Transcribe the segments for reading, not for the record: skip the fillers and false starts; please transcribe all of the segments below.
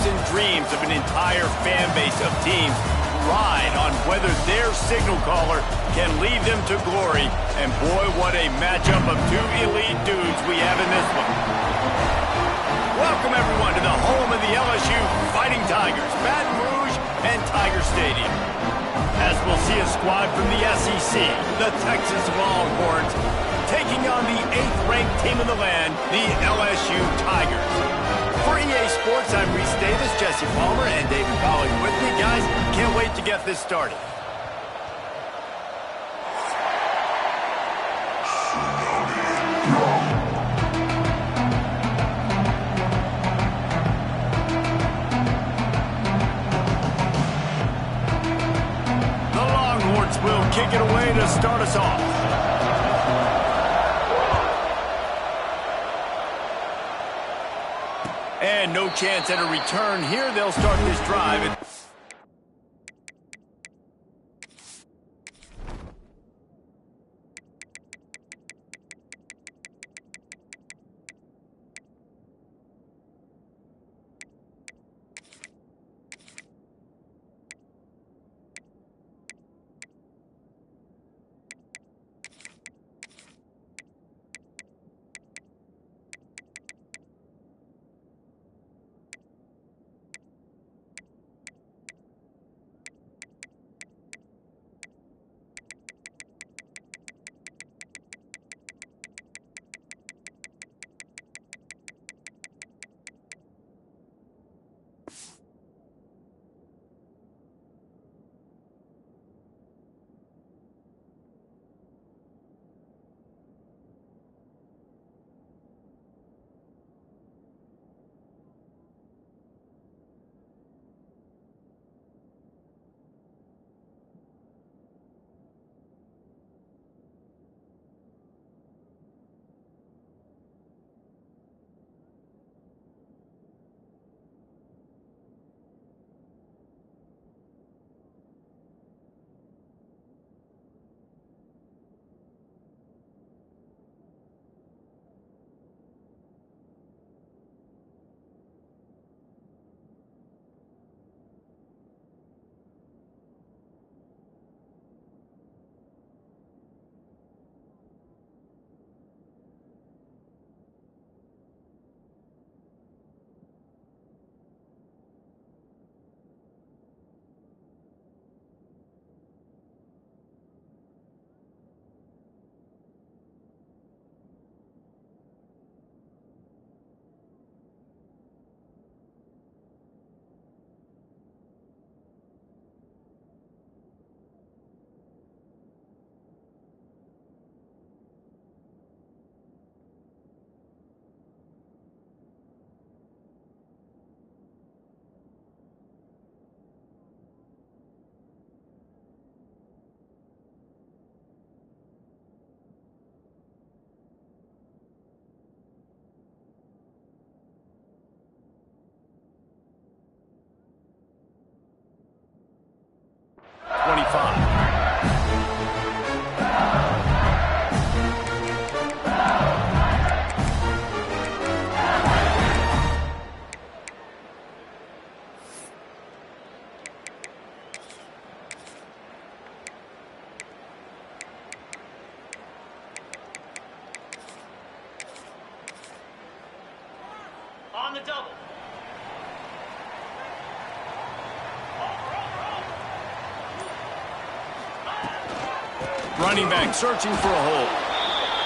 and dreams of an entire fan base of teams ride on whether their signal caller can lead them to glory. And boy, what a matchup of two elite dudes we have in this one. Welcome, everyone, to the home of the LSU Fighting Tigers, Baton Rouge and Tiger Stadium. As we'll see a squad from the SEC, the Texas Longhorns, taking on the 8th-ranked team in the land, the LSU Tigers. For EA Sports, I'm Reese Davis, Jesse Palmer, and David Collins with me. Guys, can't wait to get this started. The Longhorns will kick it away to start us off. And no chance at a return here. They'll start this drive. On the double. Running back searching for a hole.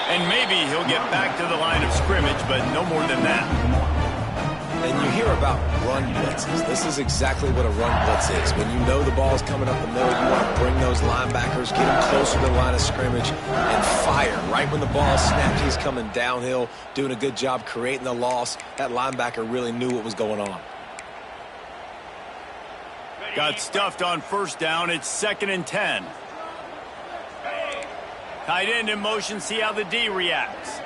And maybe he'll get back to the line of scrimmage, but no more than that. And you hear about run blitzes. This is exactly what a run blitz is. When you know the ball's coming up the middle, you want to bring those linebackers, get them closer to the line of scrimmage, and fire. Right when the ball's snapped, he's coming downhill, doing a good job creating the loss. That linebacker really knew what was going on. Got stuffed on first down. It's 2nd and 10. Tight end in motion, see how the D reacts.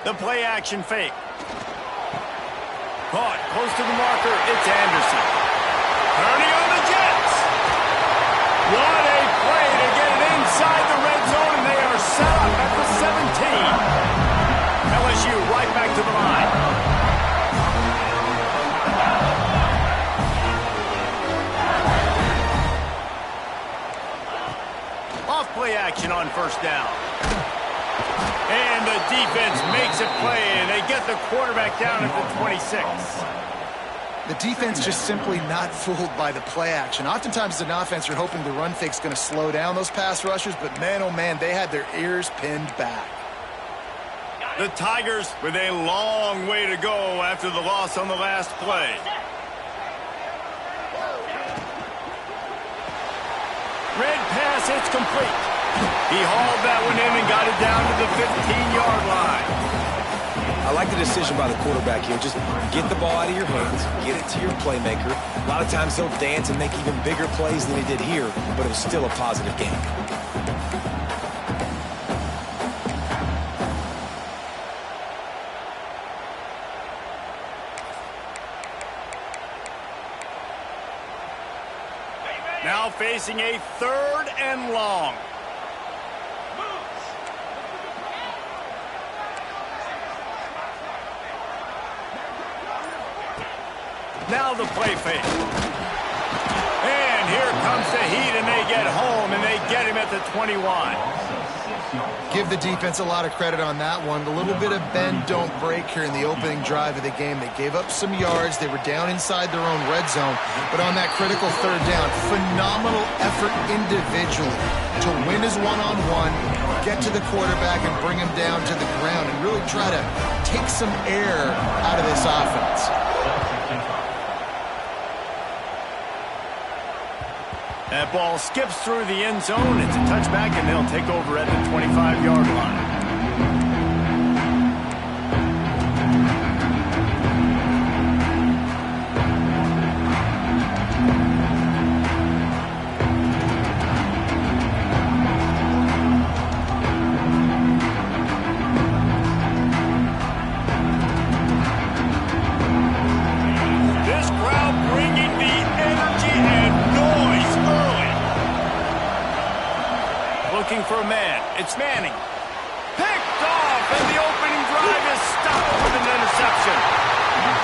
The play action fake. Caught close to the marker, it's Anderson. Turning on the Jets. What a play to get it inside the red zone, and they are set up at the 17. LSU right back to the line. first down. And the defense makes it play, and they get the quarterback down at the 26. The defense just simply not fooled by the play action. Oftentimes as an offense, you're hoping the run fake's going to slow down those pass rushers, but man, oh man, they had their ears pinned back. The Tigers with a long way to go after the loss on the last play. Red pass, it's complete. He hauled that one in and got it down to the 15-yard line. I like the decision by the quarterback here. Just get the ball out of your hands, get it to your playmaker. A lot of times he'll dance and make even bigger plays than he did here, but it was still a positive game. Now facing a 3rd and long. Now the play fake. And here comes the heat, and they get home, and they get him at the 21. Give the defense a lot of credit on that one. A little bit of bend, don't break here in the opening drive of the game. They gave up some yards. They were down inside their own red zone. But on that critical 3rd down, phenomenal effort individually to win his one-on-one, get to the quarterback and bring him down to the ground and really try to take some air out of this offense. That ball skips through the end zone. It's a touchback, and they'll take over at the 25-yard line. This crowd bringing the energy and noise early. Looking for a man. It's Manning. Picked off, and the opening drive is stopped with an interception.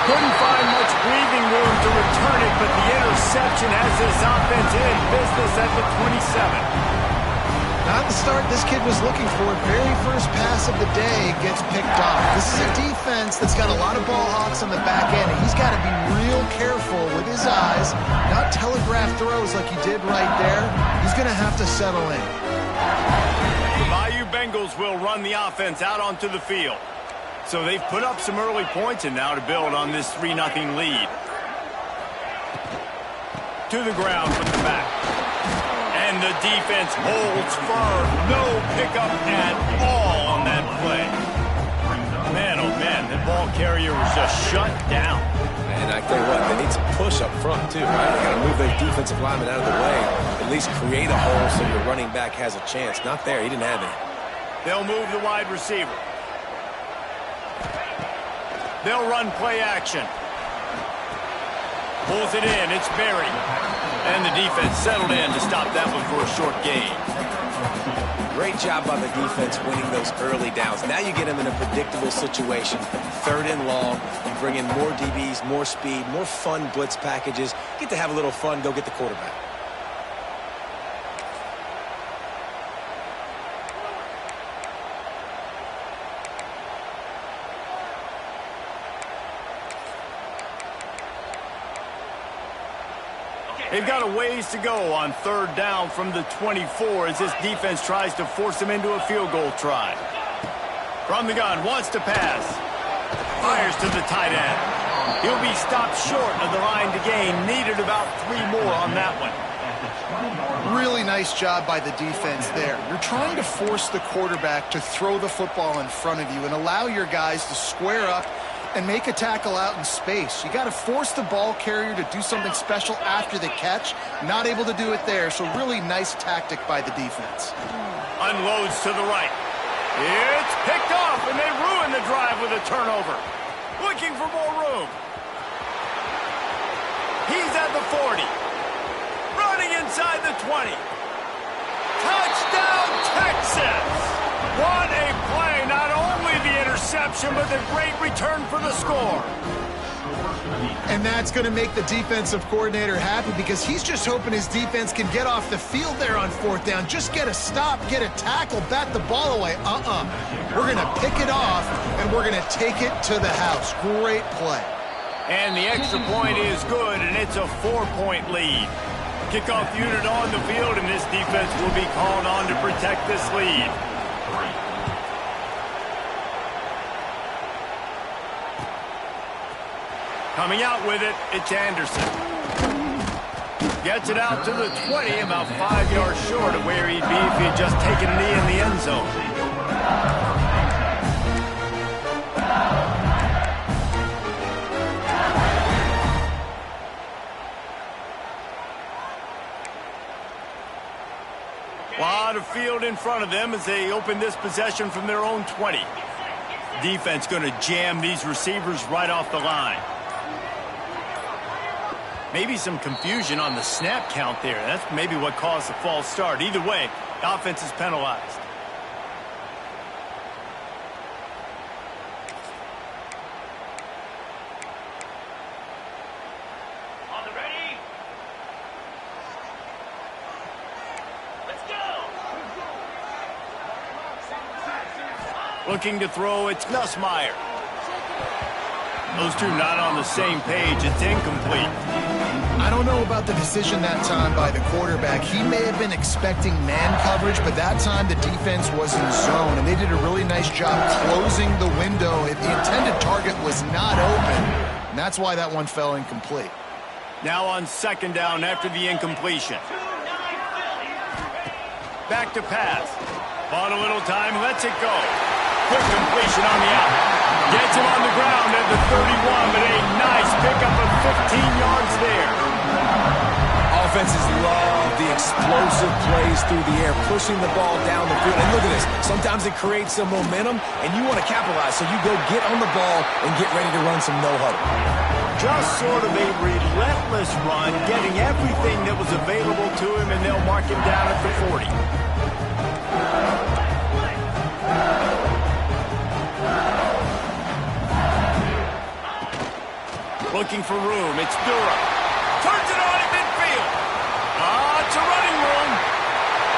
Couldn't find much breathing room to return it, but the interception has this offense in business at the 27. Not the start this kid was looking for. Very first pass of the day gets picked off. This is a defense that's got a lot of ball hawks on the back end, and he's got to be real careful with his eyes, not telegraph throws like he did right there. He's going to have to settle in. The Bayou Bengals will run the offense out onto the field. So they've put up some early points, and now to build on this 3-0 lead. To the ground with the back. And the defense holds firm. No pickup at all on that play. Man, oh man, the ball carrier was just shut down. And I tell you what, they need some push up front too, right? They got to move those defensive linemen out of the way. At least create a hole so your running back has a chance. Not there. He didn't have any. They'll move the wide receiver. They'll run play action. Pulls it in. It's Berry. And the defense settled in to stop that one for a short gain. Great job by the defense winning those early downs. Now you get them in a predictable situation. 3rd and long. You bring in more DBs, more speed, more fun blitz packages. Get to have a little fun. Go get the quarterback. They've got a ways to go on 3rd down from the 24 as this defense tries to force them into a field goal try. From the gun, wants to pass. Fires to the tight end. He'll be stopped short of the line to gain. Needed about 3 more on that one. Really nice job by the defense there. You're trying to force the quarterback to throw the football in front of you and allow your guys to square up and make a tackle out in space. You got to force the ball carrier to do something special after the catch. Not able to do it there, so really nice tactic by the defense. Unloads to the right. It's picked off, and they ruin the drive with a turnover. Looking for more room. He's at the 40. Running inside the 20. Touchdown, Texas! What a play. Not only the interception, but the great return for the score. And that's going to make the defensive coordinator happy because he's just hoping his defense can get off the field there on 4th down. Just get a stop, get a tackle, bat the ball away. We're going to pick it off, and we're going to take it to the house. Great play. And the extra point is good, and it's a 4-point lead. Kickoff unit on the field, and this defense will be called on to protect this lead. Coming out with it, it's Anderson. Gets it out to the 20, about 5 yards short of where he'd be if he had just taken a knee in the end zone. A lot of field in front of them as they open this possession from their own 20. Defense going to jam these receivers right off the line. Maybe some confusion on the snap count there. That's maybe what caused the false start. Either way, the offense is penalized. On the ready? Let's go! Looking to throw, it's Nussmeier. Those two not on the same page. It's incomplete. I don't know about the decision that time by the quarterback. He may have been expecting man coverage, but that time the defense was in zone, and they did a really nice job closing the window. The intended target was not open, and that's why that one fell incomplete. Now on 2nd down after the incompletion. Back to pass. Bought a little time, lets it go. Quick completion on the out. Gets him on the ground at the 31, but a nice pickup of 15 yards there. Offenses love the explosive plays through the air, pushing the ball down the field. And look at this. Sometimes it creates some momentum, and you want to capitalize, so you go get on the ball and get ready to run some no-huddle. Just sort of a relentless run, getting everything that was available to him, and they'll mark him down at the 40. Looking for room. It's Durham. Turns it on in midfield. It's a running room.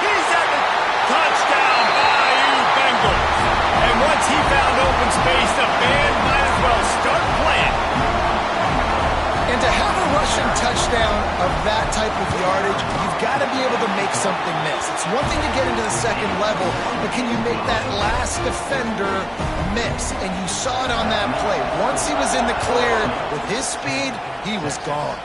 He's at the touchdown. Bayou Bengals. And once he found open space, the band might as well start playing. And to have a rushing touchdown of that type of yardage, you've got to be able to make something miss. It's one thing to get into the 2nd level, but can you make that last defender miss? And you saw it on that play. Once he was in the clear with his speed, he was gone.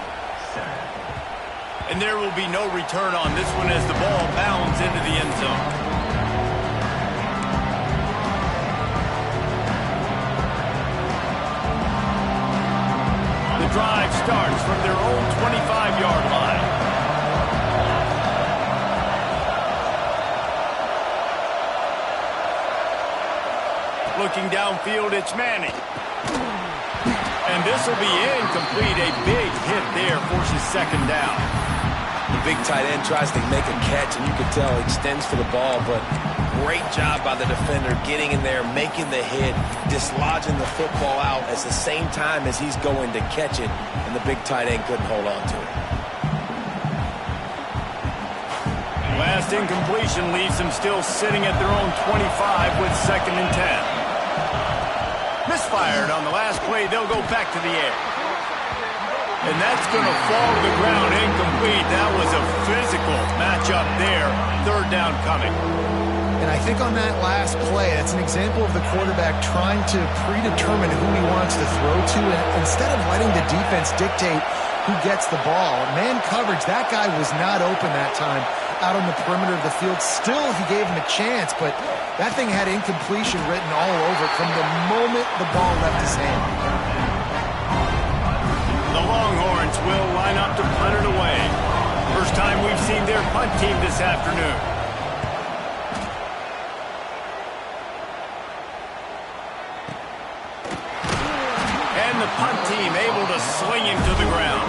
And there will be no return on this one as the ball bounds into the end zone. The drive starts from their own 25-yard line. Looking downfield, it's Manning. And this will be incomplete. A big hit there forces 2nd down. The big tight end tries to make a catch, and you can tell he extends for the ball, but great job by the defender getting in there, making the hit, dislodging the football out at the same time as he's going to catch it, and the big tight end couldn't hold on to it. Last incompletion leaves them still sitting at their own 25 with 2nd and 10. Misfired on the last play. They'll go back to the air. And that's going to fall to the ground incomplete. That was a physical matchup there. 3rd down coming. And I think on that last play, that's an example of the quarterback trying to predetermine who he wants to throw to, and instead of letting the defense dictate who gets the ball. Man coverage, that guy was not open that time out on the perimeter of the field. Still, he gave him a chance, but that thing had incompletion written all over from the moment the ball left his hand. The Longhorns will line up to punt it away. First time we've seen their punt team this afternoon. And the punt team able to sling him to the ground.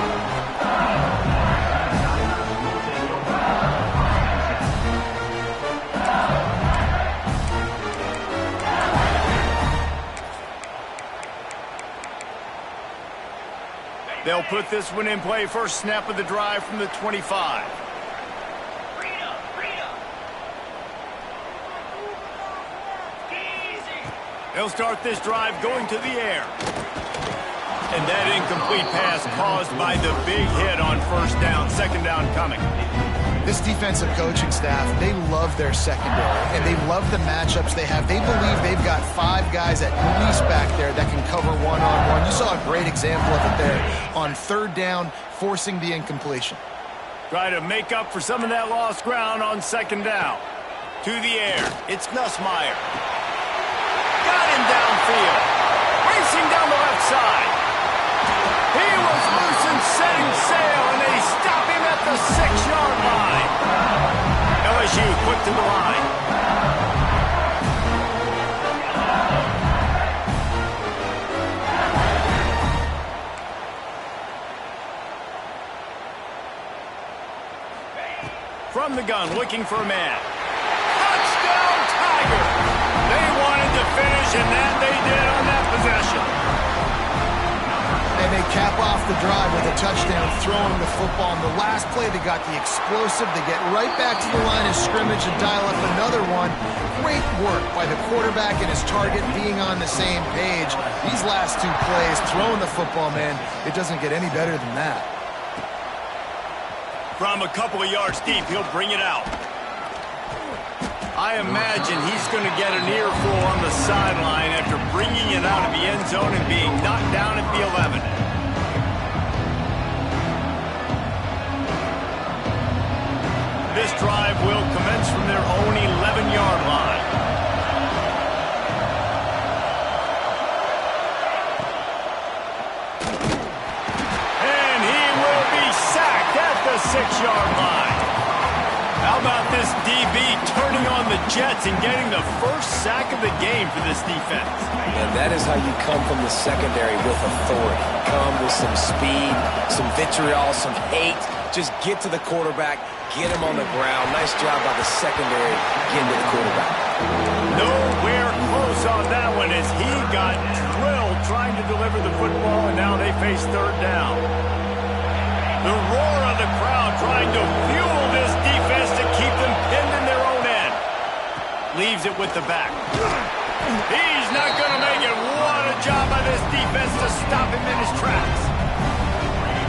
They'll put this one in play. First snap of the drive from the 25. They'll start this drive going to the air. And that incomplete pass caused by the big hit on first down. Second down coming. This defensive coaching staff, they love their secondary, and they love the matchups they have. They believe they've got 5 guys at least back there that can cover one-on-one. You saw a great example of it there on third down, forcing the incompletion. Try to make up for some of that lost ground on second down. To the air, it's Nussmeier. Got him downfield. Racing down the left side. He was loose and setting sail, and they stop him at the 6-yard line. LSU quick to the line. From the gun, looking for a man. Touchdown, Tiger! They wanted to finish, and that they did on that possession. And they cap off the drive with a touchdown throwing the football. On the last play, they got the explosive. They get right back to the line of scrimmage and dial up another one. Great work by the quarterback and his target being on the same page. These last 2 plays, throwing the football, man, it doesn't get any better than that. From a couple of yards deep, he'll bring it out. I imagine he's going to get an earful on the sideline after bringing it out of the end zone and being knocked down at the 11. This drive will commence from their own 11-yard line. And he will be sacked at the 6-yard line. How about this DB turning on the Jets and getting the first sack of the game for this defense? And that is how you come from the secondary with authority. Come with some speed, some vitriol, some hate. Just get to the quarterback, get him on the ground. Nice job by the secondary getting to the quarterback. Nowhere close on that one as he got drilled trying to deliver the football, and now they face third down. The roar of the crowd trying to fuel this defense to keep them pinned in their own end. Leaves it with the back. He's not going to make it. What a job by this defense to stop him in his tracks.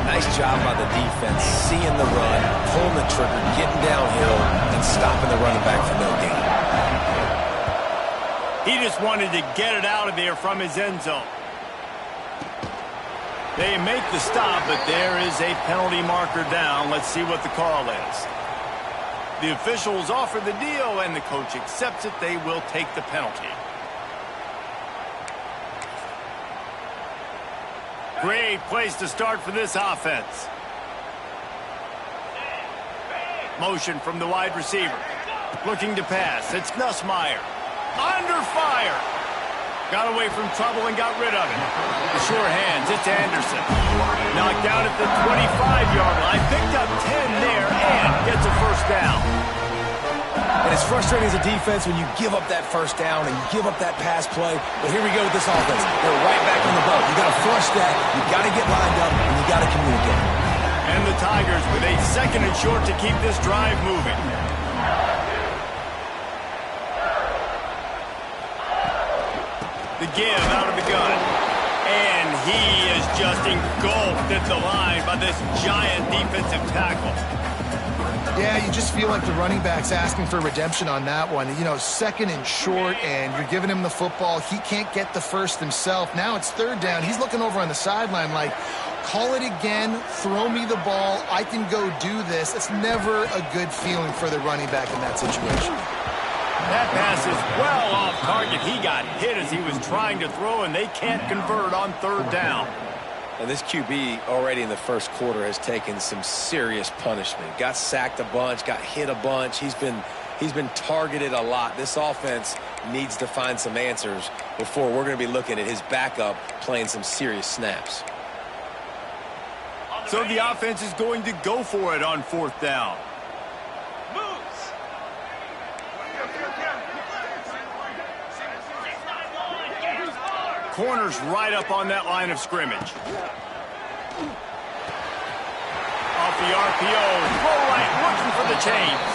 Nice job by the defense, seeing the run, pulling the trigger, getting downhill, and stopping the running back for no gain. He just wanted to get it out of there from his end zone. They make the stop, but there is a penalty marker down. Let's see what the call is. The officials offer the deal, and the coach accepts it. They will take the penalty. Great place to start for this offense. Motion from the wide receiver. Looking to pass. It's Nussmeier. Under fire. Got away from trouble and got rid of it. The sure hands, it's Anderson. Knocked out at the 25-yard line. Picked up 10 there and gets a first down. And it's frustrating as a defense when you give up that first down and you give up that pass play. But here we go with this offense. They're right back on the boat. You got to flush that. You got to get lined up, and you got to communicate. And the Tigers with a second and short to keep this drive moving. The give out of the gun. And he is just engulfed at the line by this giant defensive tackle. Yeah, you just feel like the running back's asking for redemption on that one. You know, second and short, and you're giving him the football. He can't get the first himself. Now it's third down. He's looking over on the sideline like, call it again, throw me the ball, I can go do this. It's never a good feeling for the running back in that situation. That pass is well off target. He got hit as he was trying to throw, and they can't convert on third down. And this QB already in the first quarter has taken some serious punishment. Got sacked a bunch, got hit a bunch. He's been targeted a lot. This offense needs to find some answers before we're going to be looking at his backup playing some serious snaps. So the offense is going to go for it on fourth down. Corners right up on that line of scrimmage. RPO. Throw right, looking for the chains.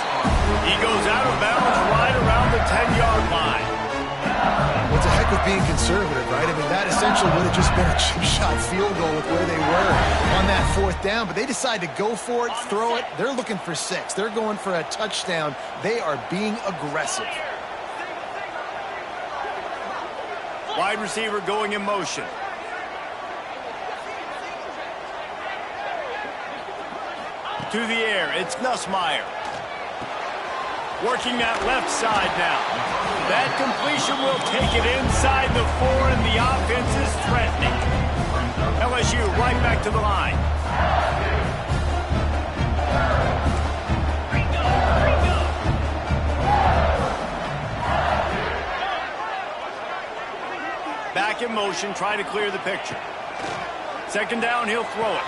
He goes out of bounds right around the 10-yard line. What's the heck with being conservative, right? I mean, that essentially would have just been a chip shot field goal with where they were on that 4th down, but they decide to go for it, throw it. They're looking for 6. They're going for a touchdown. They are being aggressive. Wide receiver going in motion. To the air, it's Nussmeier. Working that left side now. That completion will take it inside the 4, and the offense is threatening. LSU right back to the line. Back in motion, trying to clear the picture. 2nd down, he'll throw it.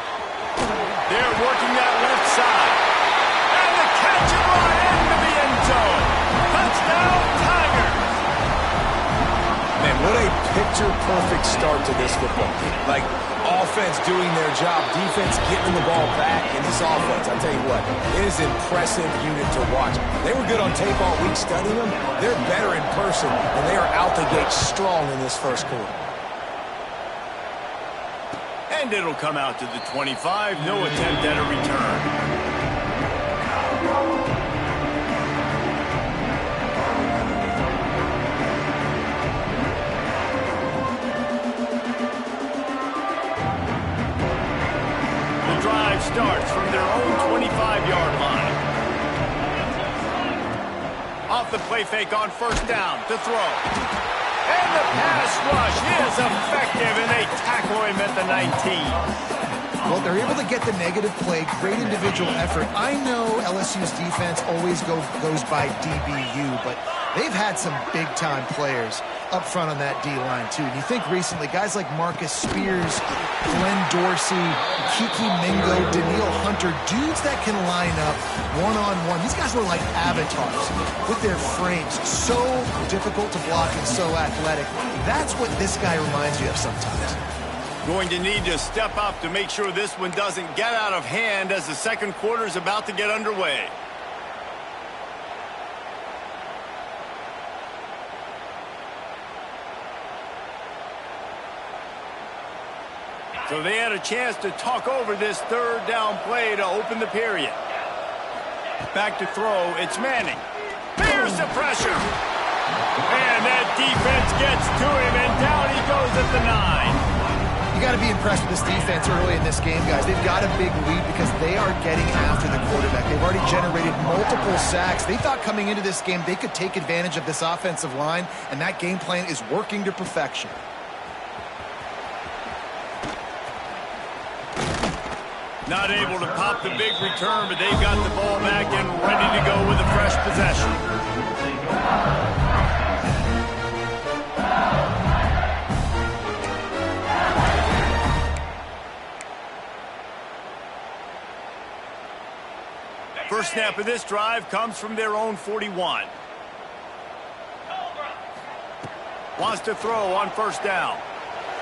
They're working that left side. And the catch and run into the end zone. Touchdown, Tigers. Man, what a picture-perfect start to this football game. Like, offense doing their job, defense getting the ball back, and this offense, I tell you what, it is an impressive unit to watch. They were good on tape all week studying them. They're better in person, and they are out the gate strong in this first quarter. And it'll come out to the 25. No attempt at a return. The drive starts from their own 25-yard line. Off the play fake on 1st down to throw. And the pass rush is effective, and they tackle him at the 19. Well, they're able to get the negative play, great individual effort. I know LSU's defense always goes by DBU, but they've had some big-time players up front on that D-line, too. And you think recently, guys like Marcus Spears, Glenn Dorsey, Kiki Mingo, Daniil Hunter, dudes that can line up one-on-one. These guys are like avatars with their frames. So difficult to block and so athletic. That's what this guy reminds you of sometimes. Going to need to step up to make sure this one doesn't get out of hand as the 2nd quarter is about to get underway. So they had a chance to talk over this 3rd down play to open the period. Back to throw, it's Manning. There's the pressure. And that defense gets to him, and down he goes at the 9. You got to be impressed with this defense early in this game, guys. They've got a big lead because they are getting after the quarterback. They've already generated multiple sacks. They thought coming into this game they could take advantage of this offensive line, and that game plan is working to perfection. Not able to pop the big return, but they've got the ball back and ready to go with a fresh possession. First snap of this drive comes from their own 41. Wants to throw on 1st down.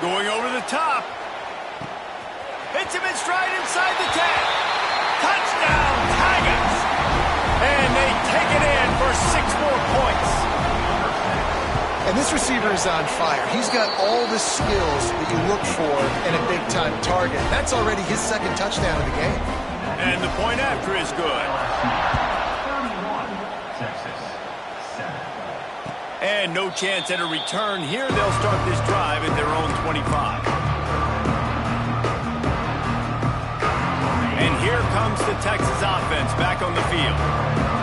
Going over the top. Hits him in stride inside the 10. Touchdown, Tigers. And they take it in for 6 more points. And this receiver is on fire. He's got all the skills that you look for in a big-time target. That's already his 2nd touchdown of the game. And the point after is good. And no chance at a return here. They'll start this drive at their own 25. And here comes the Texas offense back on the field.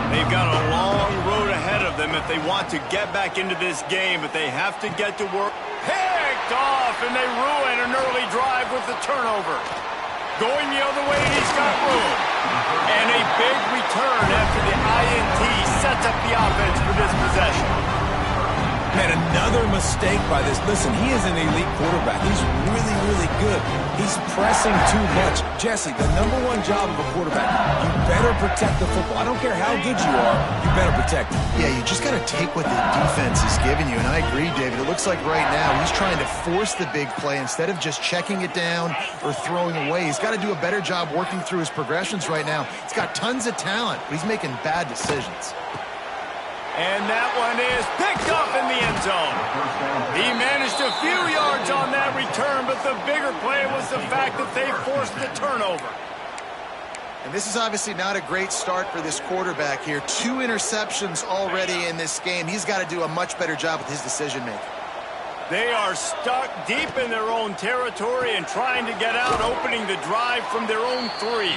They've got a long road ahead of them if they want to get back into this game, but they have to get to work. Picked off, and they ruin an early drive with the turnover. Going the other way, he's got room. And a big return after the INT sets up the offense for this possession. Man, another mistake by this. Listen, he is an elite quarterback. He's really, really good. He's pressing too much. Jesse, the #1 job of a quarterback, you better protect the football. I don't care how good you are, you better protect it. Yeah, you just got to take what the defense is giving you, and I agree, David. It looks like right now he's trying to force the big play instead of just checking it down or throwing away. He's got to do a better job working through his progressions right now. He's got tons of talent, but he's making bad decisions. And that one is picked up in the end zone. He managed a few yards on that return, but the bigger play was the fact that they forced the turnover. And this is obviously not a great start for this quarterback here. 2 interceptions already in this game. He's got to do a much better job with his decision-making. They are stuck deep in their own territory and trying to get out, opening the drive from their own 3.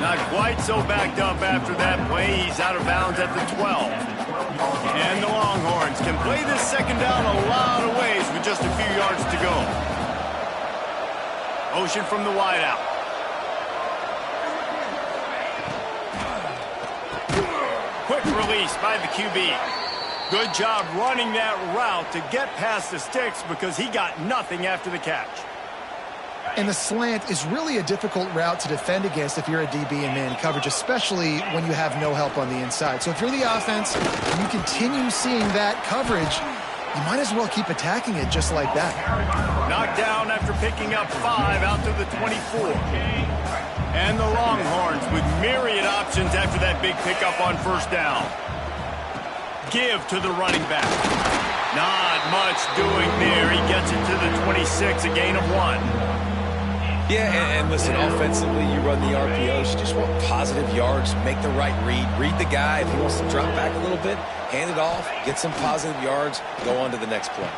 Not quite so backed up after that play. He's out of bounds at the 12. And the Longhorns can play this second down a lot of ways with just a few yards to go. Motion from the wideout. Quick release by the QB. Good job running that route to get past the sticks because he got nothing after the catch. And the slant is really a difficult route to defend against if you're a DB in man coverage, especially when you have no help on the inside. So if you're the offense and you continue seeing that coverage, you might as well keep attacking it just like that. Knocked down after picking up 5 out to the 24. And the Longhorns with myriad options after that big pickup on first down. Give to the running back. Not much doing there. He gets it to the 26, a gain of 1. Yeah, and listen, offensively, you run the RPOs. You just want positive yards, make the right read. Read the guy. If he wants to drop back a little bit, hand it off, get some positive yards, go on to the next play.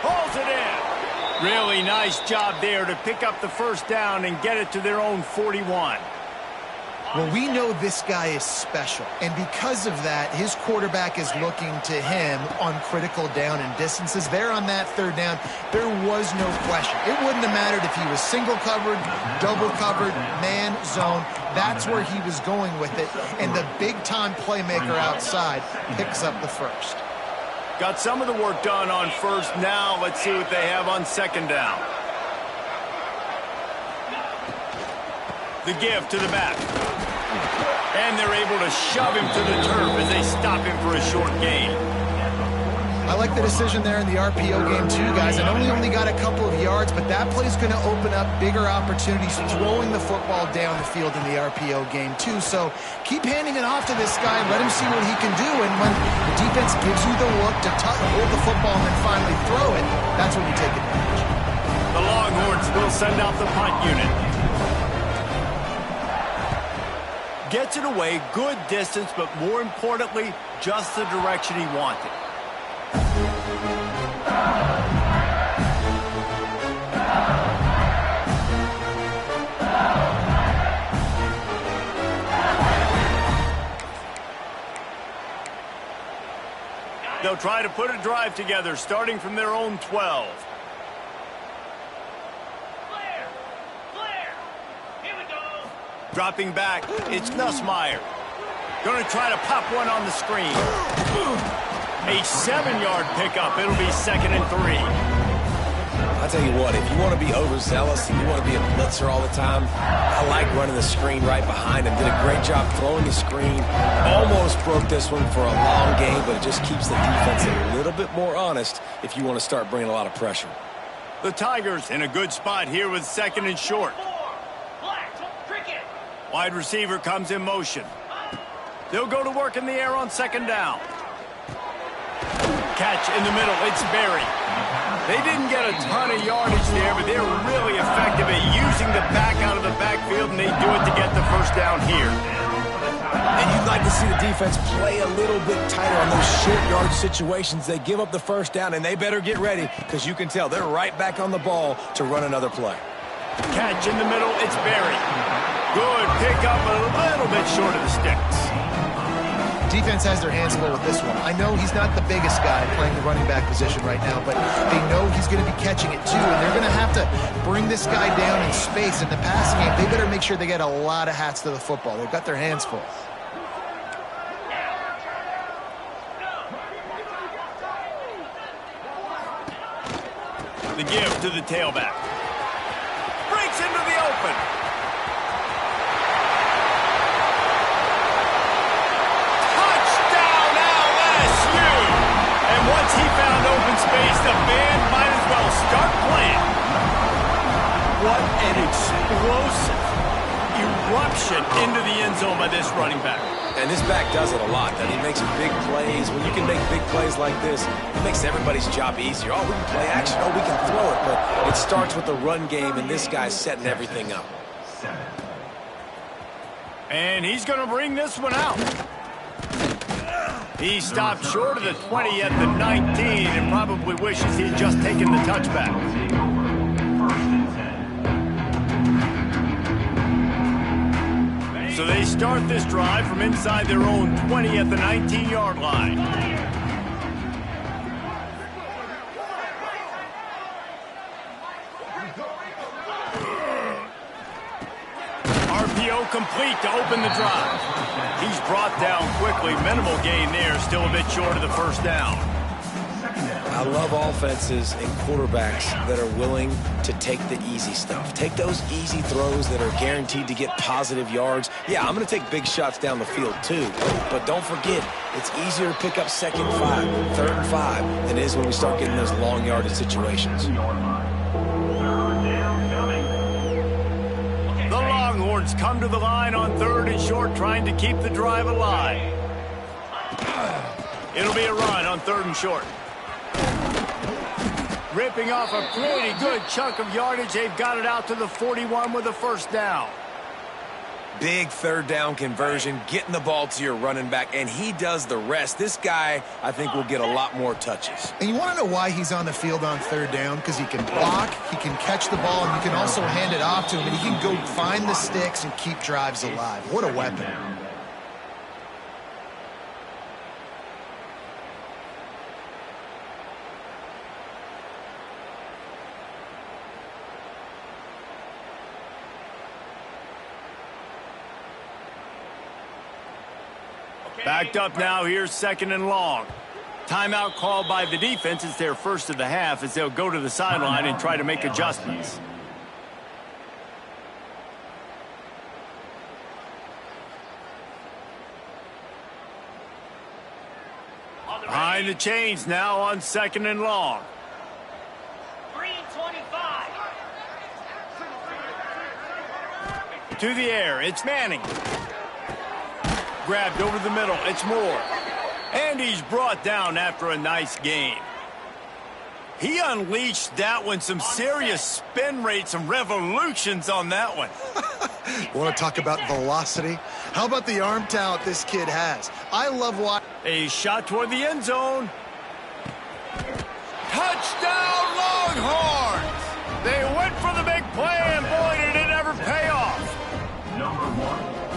Pulls it in. Really nice job there to pick up the first down and get it to their own 41. Well, we know this guy is special, and because of that, his quarterback is looking to him on critical down and distances. There on that third down, there was no question. It wouldn't have mattered if he was single covered, double covered, man, zone. That's where he was going with it, and the big-time playmaker outside picks up the first. Got some of the work done on first. Now let's see what they have on second down. The give to the back. And they're able to shove him to the turf as they stop him for a short gain. I like the decision there in the RPO game too, guys. I know he only got a couple of yards, but that play's going to open up bigger opportunities throwing the football down the field in the RPO game too. So keep handing it off to this guy and let him see what he can do. And when the defense gives you the look to hold the football and then finally throw it, that's when you take advantage. The Longhorns will send out the punt unit. Gets it away, good distance, but more importantly, just the direction he wanted. They'll try to put a drive together, starting from their own 12. Dropping back, it's Nussmeier. Going to try to pop one on the screen. A 7-yard pickup. It'll be 2nd and 3. I'll tell you what, if you want to be overzealous and you want to be a blitzer all the time, I like running the screen right behind him. Did a great job throwing the screen. Almost broke this one for a long game, but it just keeps the defense a little bit more honest if you want to start bringing a lot of pressure. The Tigers in a good spot here with 2nd and short. Wide receiver comes in motion. They'll go to work in the air on 2nd down. Catch in the middle. It's Berry. They didn't get a ton of yardage there, but they're really effective at using the back out of the backfield, and they do it to get the first down here. And you'd like to see the defense play a little bit tighter on those short yard situations. They give up the first down, and they better get ready because you can tell they're right back on the ball to run another play. Catch in the middle. It's Berry. Good pickup, but a little bit short of the sticks. Defense has their hands full with this one. I know he's not the biggest guy playing the running back position right now, but they know he's going to be catching it too, and they're going to have to bring this guy down in space. In the passing game, they better make sure they get a lot of hats to the football. They've got their hands full. The give to the tailback. Breaks into the open. Touchdown LSU! And once he found open space, the band might as well start playing. What an explosive eruption into the end zone by this running back. And this back does it a lot. That he makes big plays. When you can make big plays like this, it makes everybody's job easier. Oh, we can play action. Oh, we can throw it. But it starts with the run game, and this guy's setting everything up. And he's going to bring this one out. He stopped short of the 20 at the 19 and probably wishes he had just taken the touchback. So they start this drive from inside their own 20 at the 19-yard line. RPO complete to open the drive. He's brought down quickly. Minimal gain there, still a bit short of the first down. I love offenses and quarterbacks that are willing to take the easy stuff. Take those easy throws that are guaranteed to get positive yards. Yeah, I'm going to take big shots down the field too. But don't forget, it's easier to pick up 2nd and 5, 3rd and 5 than it is when we start getting those long yardage situations. The Longhorns come to the line on 3rd and short, trying to keep the drive alive. It'll be a run on 3rd and short. Ripping off a pretty good chunk of yardage. They've got it out to the 41 with a first down. Big 3rd down conversion, getting the ball to your running back, and he does the rest. This guy, I think, will get a lot more touches. And you want to know why he's on the field on 3rd down? Because he can block, he can catch the ball, and you can also hand it off to him, and he can go find the sticks and keep drives alive. What a weapon. Backed up now, here's 2nd and long. Timeout called by the defense. It's their first of the half as they'll go to the sideline and try to make adjustments. Behind the chains now on 2nd and long. 3:25. To the air, it's Manning. Grabbed over the middle, it's Moore. And he's brought down after a nice gain. He unleashed that one, some serious spin rates, some revolutions on that one. Want to talk about velocity? How about the arm talent this kid has? I love watching. A shot toward the end zone. Touchdown Longhorns! They went for the big play, and boy, did it ever pay off.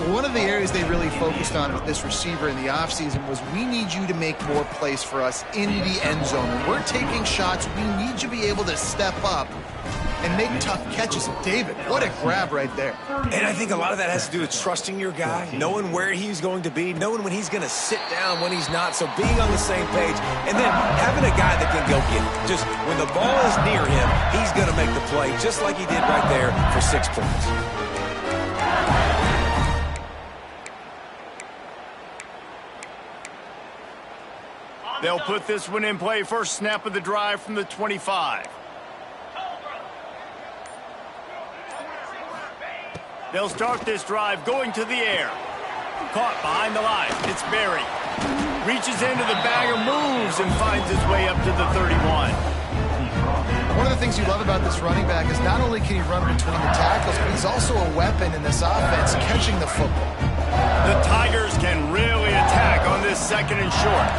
One of the areas they really focused on with this receiver in the offseason was we need you to make more plays for us in the end zone. When we're taking shots, we need you to be able to step up and make tough catches. David, what a grab right there. And I think a lot of that has to do with trusting your guy, knowing where he's going to be, knowing when he's going to sit down, when he's not. So being on the same page, and then having a guy that can go get it. Just when the ball is near him, he's going to make the play, just like he did right there for 6 points. They'll put this one in play. First snap of the drive from the 25. They'll start this drive going to the air. Caught behind the line. It's Berry. Reaches into the bag of moves and finds his way up to the 31. One of the things you love about this running back is not only can he run between the tackles, but he's also a weapon in this offense, catching the football. The Tigers can really attack on this 2nd and short.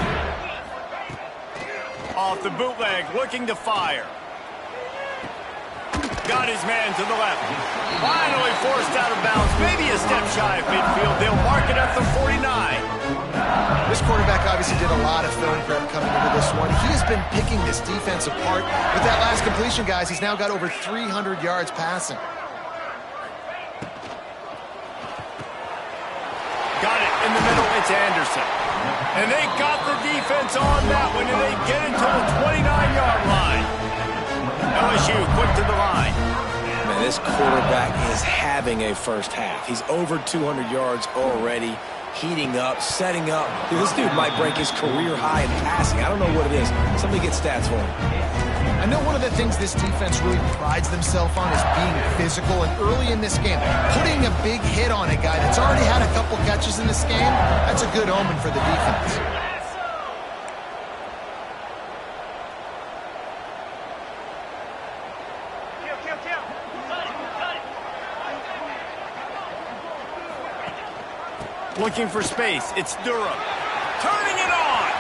Off the bootleg, looking to fire. Got his man to the left. Finally forced out of bounds. Maybe a step shy of midfield. They'll mark it at the 49. This quarterback obviously did a lot of film prep coming into this one. He has been picking this defense apart. With that last completion, guys, he's now got over 300 yards passing. Got it in the middle. It's Anderson. And they got the defense on that one, and they get it to the 29-yard line. LSU quick to the line. Man, this quarterback is having a first half. He's over 200 yards already, heating up, setting up. Dude, this dude might break his career high in passing. I don't know what it is. Somebody get stats for him. I know one of the things this defense really prides themselves on is being physical, and early in this game, putting a big hit on a guy that's already had a couple catches in this game, that's a good omen for the defense. Looking for space. It's Durham. Turning it on.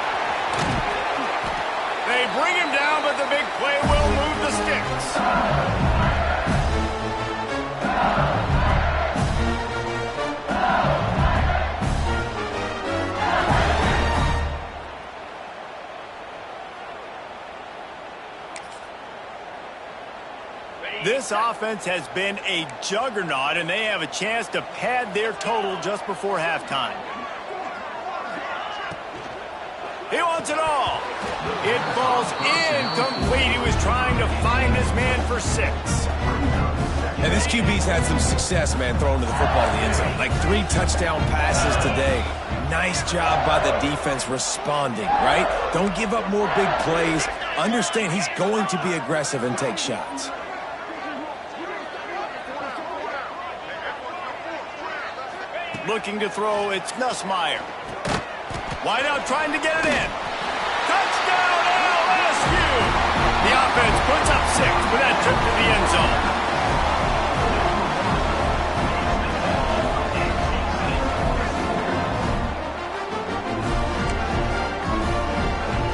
They bring him down, but the big play will move the sticks. This offense has been a juggernaut, and they have a chance to pad their total just before halftime. He wants it all. It falls incomplete. He was trying to find his man for 6. And this QB's had some success, man, throwing to the football in the end zone. Like 3 touchdown passes today. Nice job by the defense responding, right? Don't give up more big plays. Understand he's going to be aggressive and take shots. Looking to throw, it's Nussmeier. Wide out trying to get it in. Touchdown LSU! The offense puts up 6 with that trip to the end zone.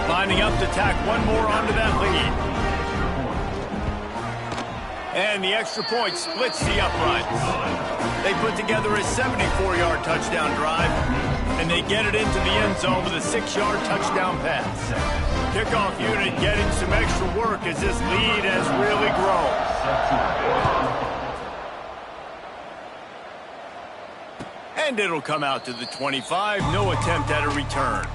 Lining up to tack one more onto that lead. And the extra point splits the uprights. They put together a 74-yard touchdown drive, and they get it into the end zone with a 6-yard touchdown pass. Kickoff unit getting some extra work as this lead has really grown. And it'll come out to the 25. No attempt at a return.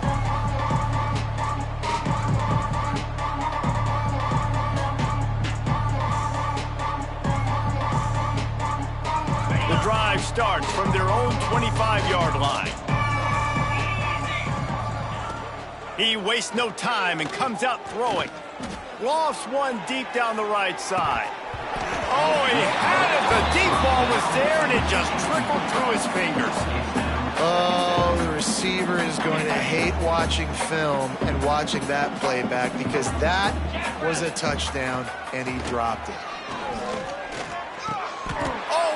The drive starts from their own 25-yard line. He wastes no time and comes out throwing. Lofts one deep down the right side. Oh, he had it. The deep ball was there, and it just trickled through his fingers. Oh, the receiver is going to hate watching film and watching that playback because that was a touchdown, and he dropped it.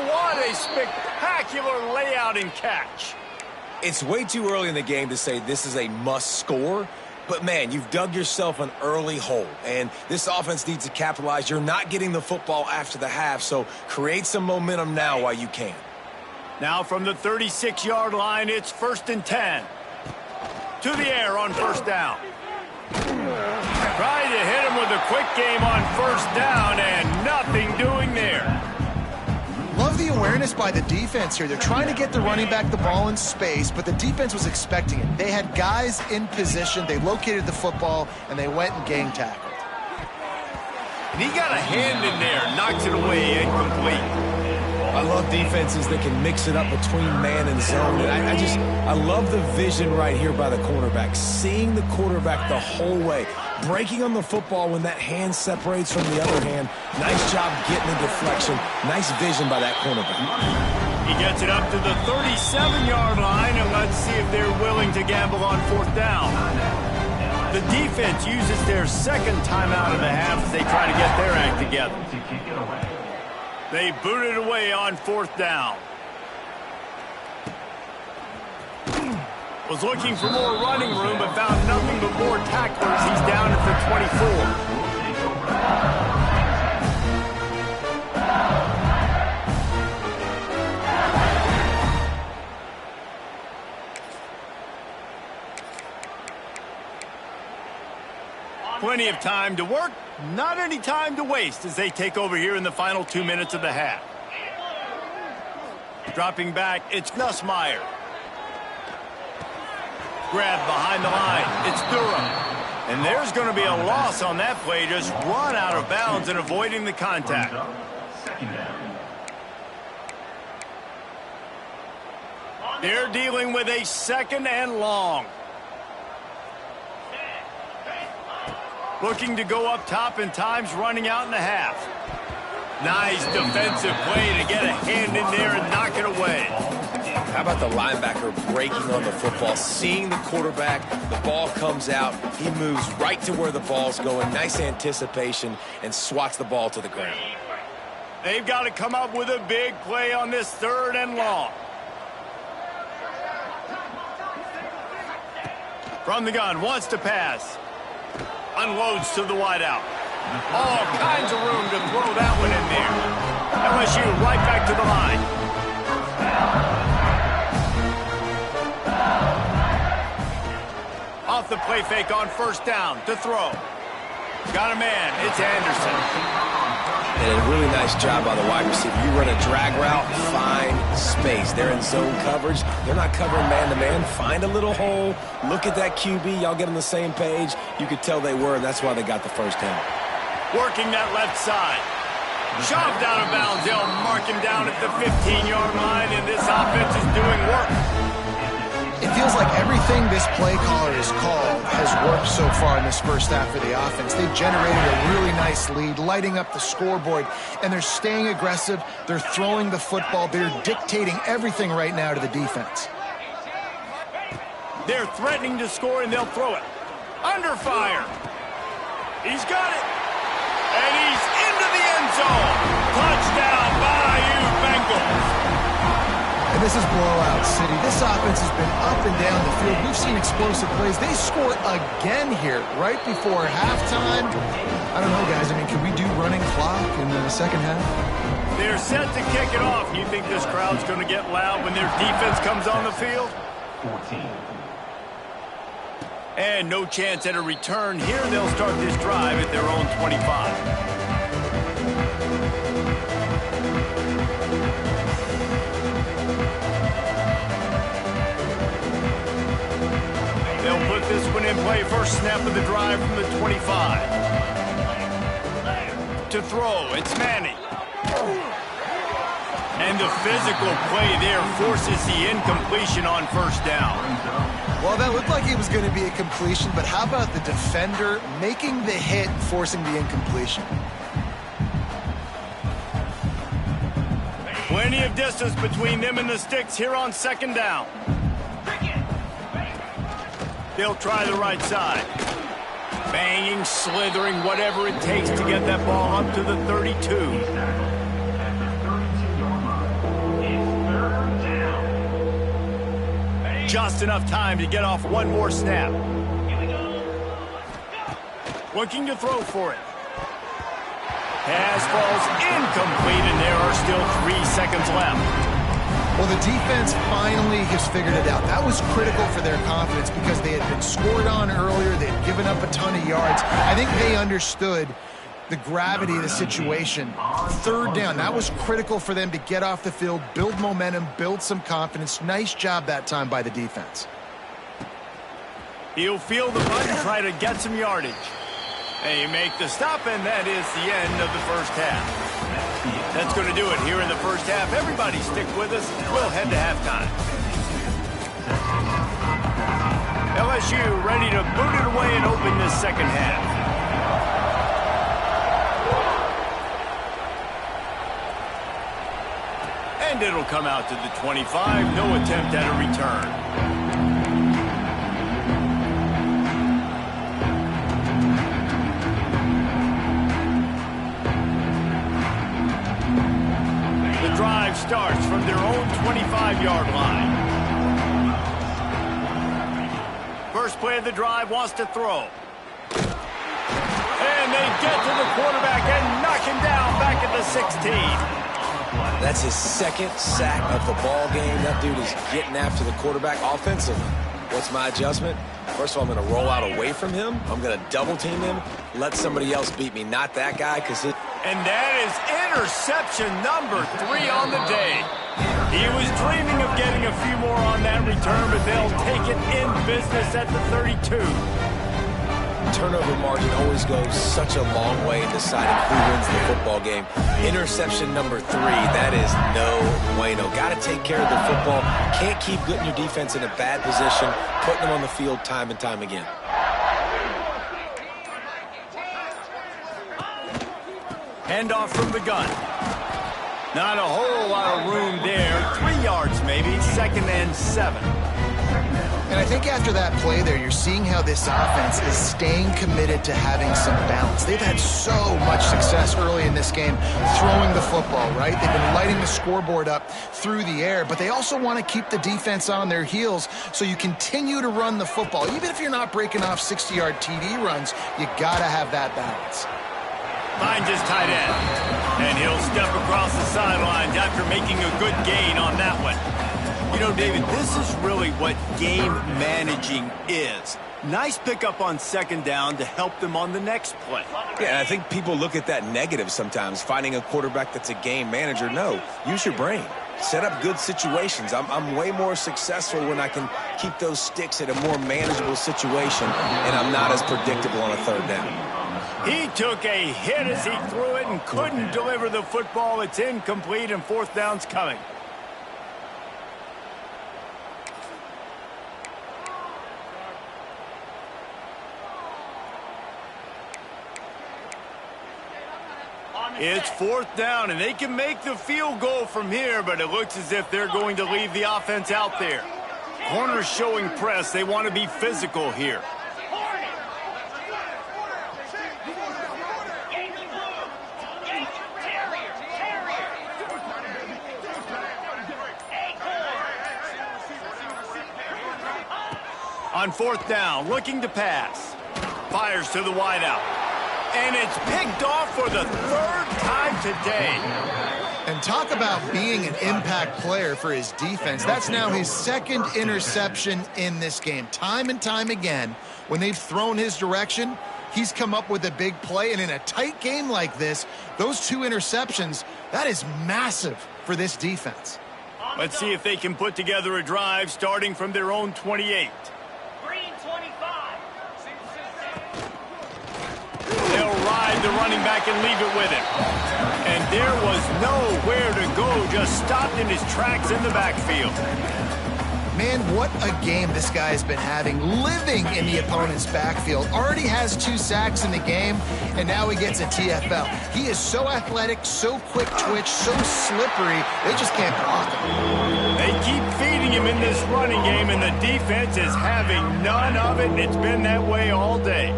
What a spectacular layout and catch. It's way too early in the game to say this is a must score, but man, you've dug yourself an early hole, and this offense needs to capitalize. You're not getting the football after the half, so create some momentum now while you can. Now from the 36-yard line, it's 1st and 10. To the air on 1st down. Trying to hit him with a quick game on 1st down, and nothing doing there. Love the awareness by the defense here. They're trying to get the running back the ball in space, but the defense was expecting it. They had guys in position. They located the football, and they went and gang tackled. And he got a hand in there, knocks it away, incomplete. I love defenses that can mix it up between man and zone. And I love the vision right here by the cornerback. Seeing the quarterback the whole way. Breaking on the football when that hand separates from the other hand. Nice job getting the deflection. Nice vision by that cornerback. He gets it up to the 37-yard line, and let's see if they're willing to gamble on 4th down. The defense uses their 2nd timeout of the half as they try to get their act together. They boot it away on 4th down. Was looking for more running room, but found nothing but more tacklers. He's down at the 24. Plenty of time to work, not any time to waste as they take over here in the final 2 minutes of the half. Dropping back, it's Nussmeier. Grab behind the line, it's Durham. And there's going to be a loss on that play. Just run out of bounds and avoiding the contact. They're dealing with a 2nd and long. Looking to go up top, and time's running out in the half. Nice defensive play to get a hand in there and knock it away. How about the linebacker breaking on the football, seeing the quarterback, the ball comes out, he moves right to where the ball's going, nice anticipation, and swats the ball to the ground. They've got to come up with a big play on this 3rd and long. From the gun, wants to pass. Unloads to the wideout. All kinds of room to throw that one in there. LSU right back to the line. Off the play fake on 1st down to throw. Got a man. It's Anderson. And a really nice job by the wide receiver. You run a drag route, find space. They're in zone coverage. They're not covering man-to-man. Find a little hole. Look at that QB. Y'all get on the same page. You could tell they were, and that's why they got the 1st down. Working that left side. Shoved out of bounds. They'll mark him down at the 15-yard line, and this offense is doing work. It feels like everything this play caller has called has worked so far in this first half of the offense. They've generated a really nice lead, lighting up the scoreboard, and they're staying aggressive. They're throwing the football. They're dictating everything right now to the defense. They're threatening to score, and they'll throw it. Under fire. He's got it. And he's into the end zone. Touchdown, Bayou Bengals. And this is blowout city. This offense has been up and down the field. We've seen explosive plays. They score again here right before halftime. I don't know, guys. I mean, can we do running clock in the 2nd half? They're set to kick it off. You think this crowd's going to get loud when their defense comes on the field? 14. And no chance at a return here. They'll start this drive at their own 25. They'll put this one in play. First snap of the drive from the 25. To throw, it's Manning. And the physical play there forces the incompletion on 1st down. Well, that looked like it was going to be a completion, but how about the defender making the hit, forcing the incompletion? Plenty of distance between them and the sticks here on 2nd down. They'll try the right side. Banging, slithering, whatever it takes to get that ball up to the 32. Just enough time to get off one more snap. Looking to throw for it. Pass falls incomplete, and there are still 3 seconds left. Well, the defense finally has figured it out. That was critical for their confidence because they had been scored on earlier. They had given up a ton of yards. I think they understood the gravity of the situation. 3rd down, that was critical for them to get off the field, build momentum, build some confidence. Nice job that time by the defense. He'll feel the button, try to get some yardage. They make the stop, and that is the end of the first half. That's going to do it here in the first half. Everybody stick with us. We'll head to halftime. LSU ready to boot it away and open this 2nd half. And it'll come out to the 25. No attempt at a return. Drive starts from their own 25-yard line. First play of the drive, wants to throw. And they get to the quarterback and knock him down back at the 16. That's his 2nd sack of the ball game. That dude is getting after the quarterback offensively. What's my adjustment? First of all, I'm going to roll out away from him. I'm going to double team him. Let somebody else beat me, not that guy, because it... And that is interception number 3 on the day. He was dreaming of getting a few more on that return, but they'll take it in business at the 32. turnover margin always goes such a long way in deciding who wins the football game. Interception number 3, that is no bueno. Got to take care of the football. Can't keep putting your defense in a bad position, putting them on the field time and time again. Handoff from the gun. Not a whole lot of room there. 3 yards maybe, 2nd and 7. And I think after that play there, you're seeing how this offense is staying committed to having some balance. They've had so much success early in this game throwing the football, right? They've been lighting the scoreboard up through the air, but they also want to keep the defense on their heels, so you continue to run the football. Even if you're not breaking off 60-yard TD runs, you got to have that balance. Finds his tight end, and he'll step across the sidelines after making a good gain on that one. You know, David, this is really what game managing is. Nice pickup on 2nd down to help them on the next play. Yeah, I think people look at that negative sometimes, finding a quarterback that's a game manager. No, use your brain. Set up good situations. I'm way more successful when I can keep those sticks at a more manageable situation, and I'm not as predictable on a 3rd down. He took a hit as he threw it and couldn't deliver the football. It's incomplete, and 4th down's coming. It's 4th down, and they can make the field goal from here, but it looks as if they're going to leave the offense out there. Corners showing press. They want to be physical here. On 4th down, looking to pass. Fires to the wideout. And it's picked off for the 3rd time today. And talk about being an impact player for his defense. That's now his 2nd interception in this game. Time and time again, when they've thrown his direction, he's come up with a big play. And in a tight game like this, those 2 interceptions, that is massive for this defense. Let's see if they can put together a drive starting from their own 28. They'll ride the running back and leave it with him. And there was nowhere to go, just stopped in his tracks in the backfield. Man, what a game this guy has been having, living in the opponent's backfield. Already has 2 sacks in the game, and now he gets a TFL. He is so athletic, so quick twitch, so slippery, they just can't block him. They keep feeding him in this running game, and the defense is having none of it, and it's been that way all day.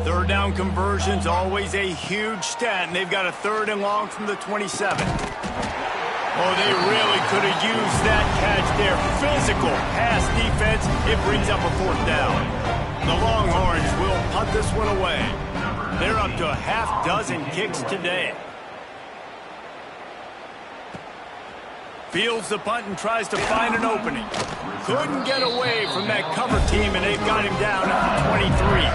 3rd down conversion's always a huge stat, and they've got a 3rd and long from the 27. Oh, they really could have used that catch there. Physical pass defense. It brings up a 4th down. The Longhorns will punt this one away. They're up to a half-dozen kicks today. Fields the punt and tries to find an opening. Couldn't get away from that cover team, and they've got him down at the 23.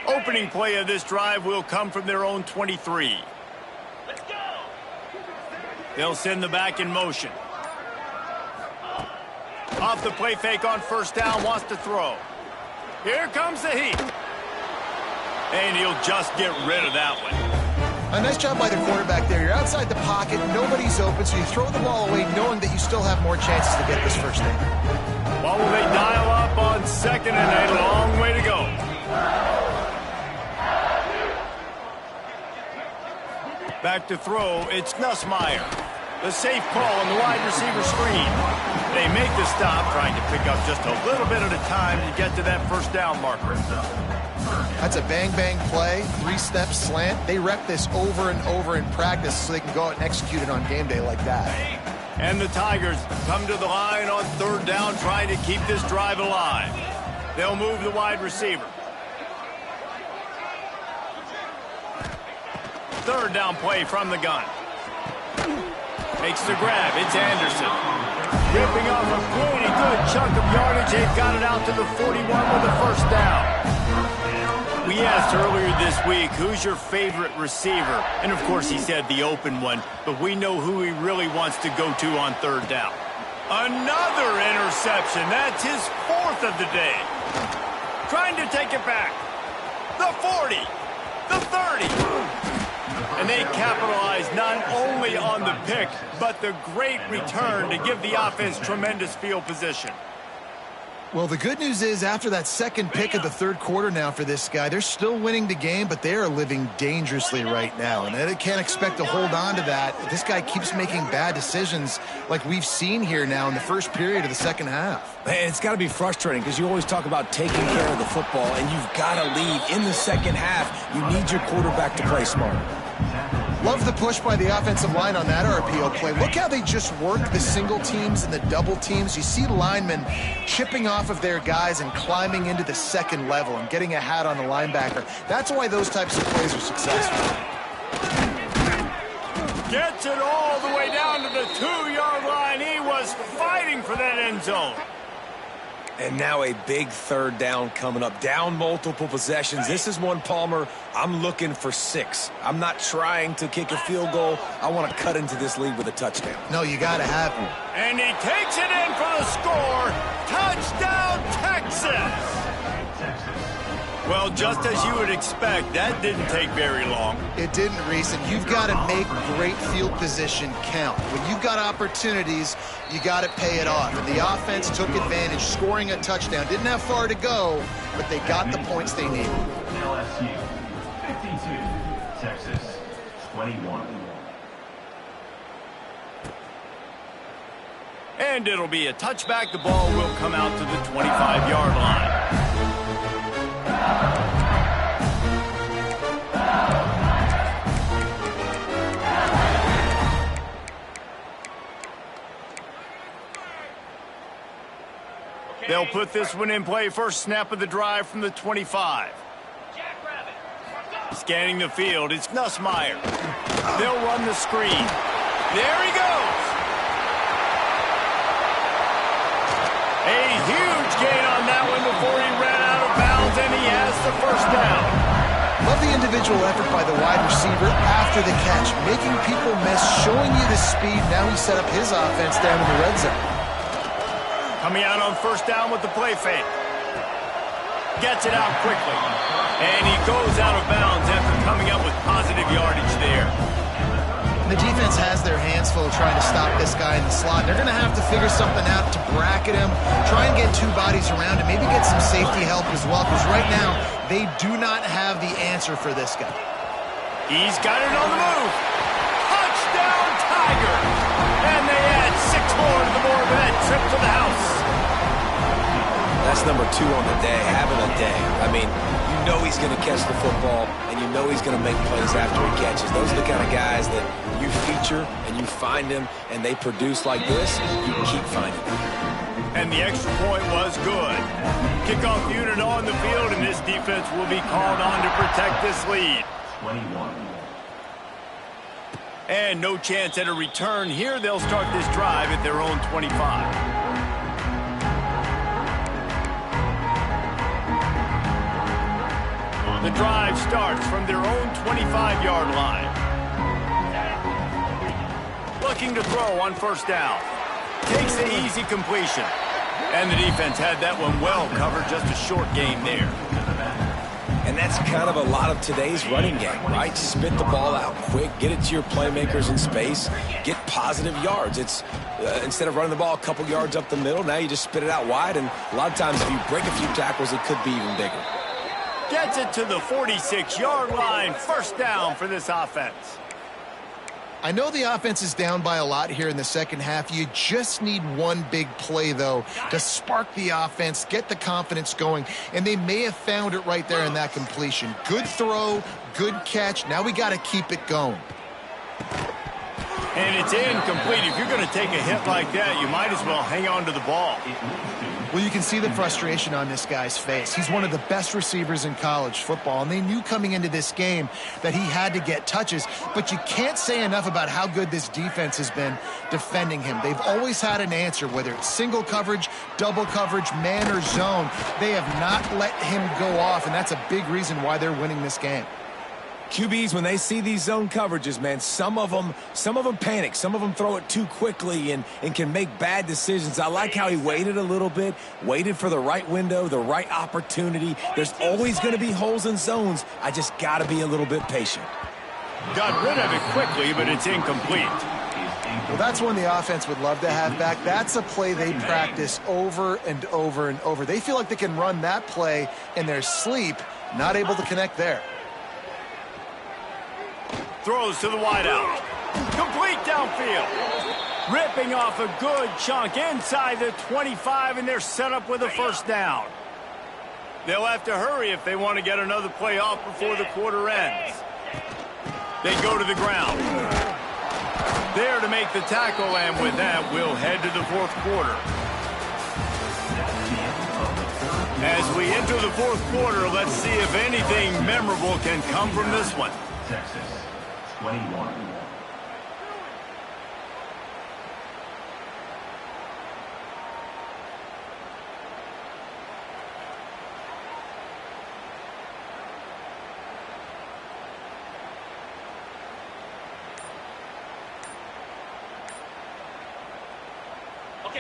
Opening play of this drive will come from their own 23. Let's go. They'll send the back in motion. Off the play fake on 1st down, wants to throw. Here comes the heat. And he'll just get rid of that one. A nice job by the quarterback there. You're outside the pocket, nobody's open, so you throw the ball away knowing that you still have more chances to get this 1st down. Well, will they dial up on 2nd and a long way to go? Back to throw, it's Nussmeier. The safe call on the wide receiver screen. They make the stop, trying to pick up just a little bit at a time to get to that 1st down marker. That's a bang-bang play, 3-step slant. They rep this over and over in practice so they can go out and execute it on game day like that. And the Tigers come to the line on 3rd down, trying to keep this drive alive. They'll move the wide receiver. 3rd down play from the gun. Makes the grab. It's Anderson. Ripping off a pretty good chunk of yardage. They've got it out to the 41 with the 1st down. We asked earlier this week, who's your favorite receiver? And, of course, he said the open one, but we know who he really wants to go to on third down. Another interception. That's his 4th of the day. Trying to take it back. The 40. The 30. And they capitalize not only on the pick, but the great return to give the offense tremendous field position. Well, the good news is after that second pick of the third quarter now for this guy, they're still winning the game, but they are living dangerously right now. And they can't expect to hold on to that. This guy keeps making bad decisions like we've seen here now in the first period of the second half. It's got to be frustrating because you always talk about taking care of the football, and you've got to lead in the second half. You need your quarterback to play smart. Love the push by the offensive line on that RPO play. Look how they just work the single teams and the double teams. You see linemen chipping off of their guys and climbing into the second level and getting a hat on the linebacker. That's why those types of plays are successful. Gets it all the way down to the 2-yard line. He was fighting for that end zone. And now a big third down coming up. Down multiple possessions. This is one, Palmer, I'm looking for 6. I'm not trying to kick a field goal. I want to cut into this lead with a touchdown. No, you got to have him. And he takes it in for the score. Touchdown, Texas! Well, just as you would expect, that didn't take very long. It didn't, Reese, and you've got to make great field position count. When you've got opportunities, you got to pay it off. And the offense took advantage, scoring a touchdown. Didn't have far to go, but they got the points they needed. LSU 52, Texas 21. And it'll be a touchback. The ball will come out to the 25-yard line. They'll put this one in play. First snap of the drive from the 25. Scanning the field, it's Nussmeier. They'll run the screen. There he goes. A huge gain on that one before he ran out of bounds, and he has the first down. Love the individual effort by the wide receiver after the catch, making people miss, showing you the speed. Now he set up his offense down in the red zone. Coming out on first down with the play fake. Gets it out quickly. And he goes out of bounds after coming up with positive yardage there. The defense has their hands full trying to stop this guy in the slot. They're going to have to figure something out to bracket him, try and get 2 bodies around him, maybe get some safety help as well, because right now they do not have the answer for this guy. He's got it on the move. Touchdown, Tiger! And they add 6 more to the board with that trip to the house. That's number 2 on the day, having a day. I mean, you know he's going to catch the football, and you know he's going to make plays after he catches. Those are the kind of guys that you feature and you find them, and they produce like this, you keep finding them. And the extra point was good. Kickoff unit on the field, and this defense will be called on to protect this lead. 21. And no chance at a return here. They'll start this drive at their own 25. The drive starts from their own 25-yard line. Looking to throw on first down. Takes the easy completion. And the defense had that one well covered, just a short gain there. And that's kind of a lot of today's running game, right? Spit the ball out quick, get it to your playmakers in space, get positive yards. It's instead of running the ball a couple yards up the middle, now you just spit it out wide, and a lot of times if you break a few tackles, it could be even bigger. Gets it to the 46-yard line. First down for this offense. I know the offense is down by a lot here in the second half. You just need one big play, though, to spark the offense, get the confidence going, and they may have found it right there in that completion. Good throw, good catch. Now we got to keep it going. And it's incomplete. If you're going to take a hit like that, you might as well hang on to the ball. Well, you can see the frustration on this guy's face. He's one of the best receivers in college football, and they knew coming into this game that he had to get touches, but you can't say enough about how good this defense has been defending him. They've always had an answer, whether it's single coverage, double coverage, man or zone. They have not let him go off, and that's a big reason why they're winning this game. QBs, when they see these zone coverages, man, some of them panic. Some of them throw it too quickly and can make bad decisions. I like how he waited a little bit, waited for the right window, the right opportunity. There's always going to be holes in zones. I just got to be a little bit patient. Got rid of it quickly, but it's incomplete. Well, that's one the offense would love to have back. That's a play they practice over and over and over. They feel like they can run that play in their sleep, not able to connect there. Throws to the wideout. Complete downfield. Ripping off a good chunk inside the 25, and they're set up with a first down. They'll have to hurry if they want to get another play off before the quarter ends. They go to the ground. There to make the tackle, and with that, we'll head to the fourth quarter. As we enter the fourth quarter, let's see if anything memorable can come from this one. Texas, 21.